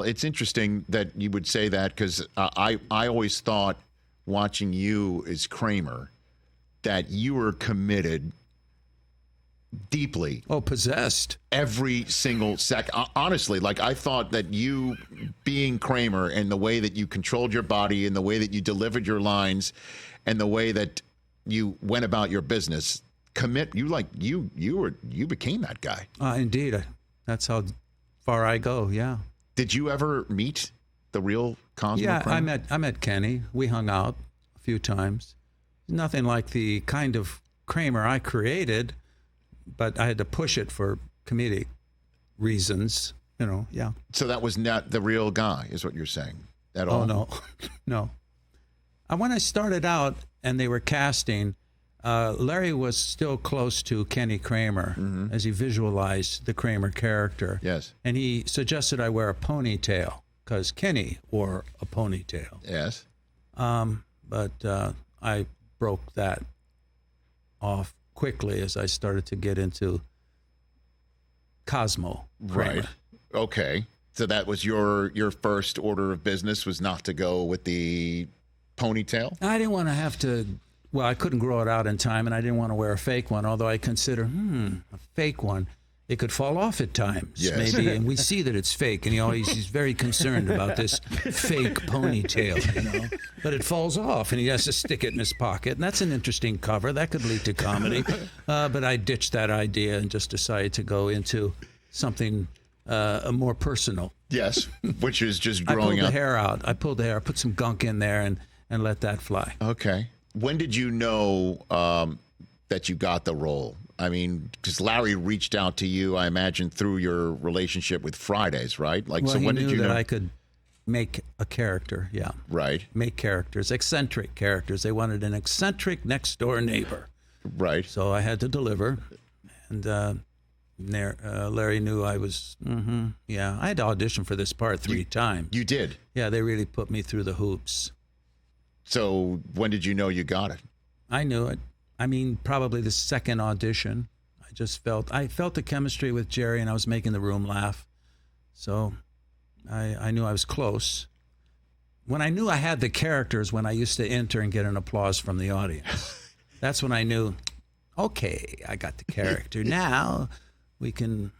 It's interesting that you would say that because I always thought watching you as Kramer that you were committed deeply. Oh, possessed. Every single second. Honestly, like I thought that you being Kramer and the way that you controlled your body and the way that you delivered your lines and the way that you went about your business, you became that guy. Indeed. That's how far I go, yeah. Did you ever meet the real Cosmo Yeah, Kramer? I met Kenny. We hung out a few times. Nothing like the kind of Kramer I created, but I had to push it for comedic reasons, yeah. So that was not the real guy, is what you're saying, at all? Oh, no, no. When I started out and they were casting, Larry was still close to Kenny Kramer as he visualized the Kramer character. Yes. And he suggested I wear a ponytail because Kenny wore a ponytail. Yes. But I broke that off quickly as I started to get into Cosmo Kramer. Right. Okay. So that was your first order of business was not to go with the ponytail? I didn't want to have to. Well, I couldn't grow it out in time, and I didn't want to wear a fake one, although I consider, a fake one, it could fall off at times, yes. maybe, and we see that it's fake, and he's very concerned about this fake ponytail, But it falls off, and he has to stick it in his pocket, and that's an interesting cover. That could lead to comedy, but I ditched that idea and just decided to go into something more personal. Yes, which is just growing up. I pulled the hair out. I pulled the hair. I put some gunk in there and let that fly. Okay. When did you know that you got the role? I mean, because Larry reached out to you, I imagine, through your relationship with Fridays, right? Like, well, so when he did knew you know that I could make a character? Yeah, right. Make characters, eccentric characters. They wanted an eccentric next door neighbor, right? So I had to deliver, and Larry knew I was. Yeah, I had to audition for this part 3 times. You did? Yeah, they really put me through the hoops. So when did you know you got it? I knew it. I mean, probably the second audition. I felt the chemistry with Jerry, and I was making the room laugh. So I knew I was close. When I knew I had the characters, when I used to enter and get an applause from the audience. That's when I knew, okay, I got the character. Now we can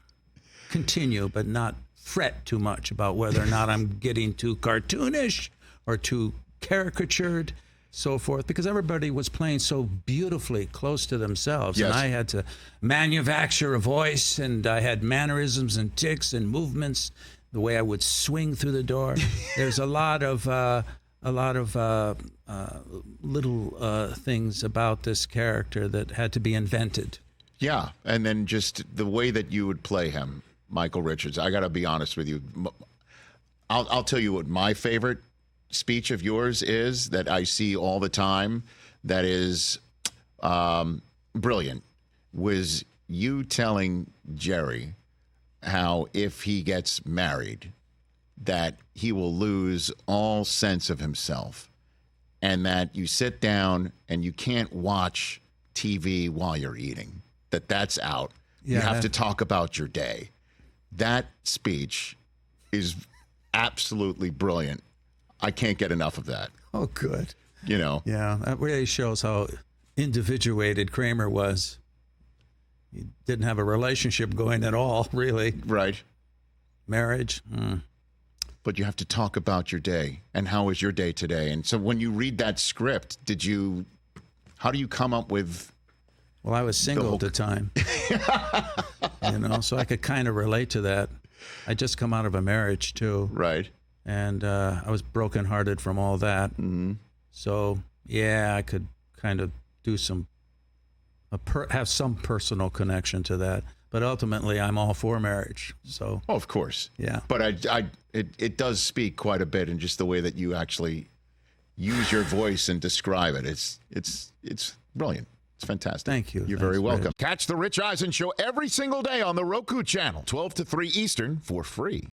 continue, but not fret too much about whether or not I'm getting too cartoonish or too caricatured, so forth, because everybody was playing so beautifully close to themselves. Yes. And I had to manufacture a voice, and I had mannerisms and tics and movements, the way I would swing through the door. There's a lot of little things about this character that had to be invented. Yeah, and then just the way that you would play him, Michael Richards. I got to be honest with you. I'll tell you what my favorite speech of yours is that I see all the time that is brilliant was you telling Jerry how if he gets married that he will lose all sense of himself and that you sit down and you can't watch TV while you're eating, that's out. Yeah, you have to talk about your day. That speech is absolutely brilliant. I can't get enough of that. Oh, good. Yeah, that really shows how individuated Kramer was. He didn't have a relationship going at all, really. Right. Marriage. But you have to talk about your day and how was your day today. And so when you read that script, how do you come up with? Well, I was single at the time, so I could kind of relate to that. I just come out of a marriage too. Right. And I was brokenhearted from all that. Mm-hmm. So, yeah, I could kind of do have some personal connection to that. But ultimately, I'm all for marriage. So, of course. Yeah. But it does speak quite a bit in just the way that you actually use your voice and describe it. It's brilliant. It's fantastic. Thank you. You're very welcome. Rich. Catch the Rich Eisen Show every single day on the Roku channel, 12 to 3 Eastern, for free.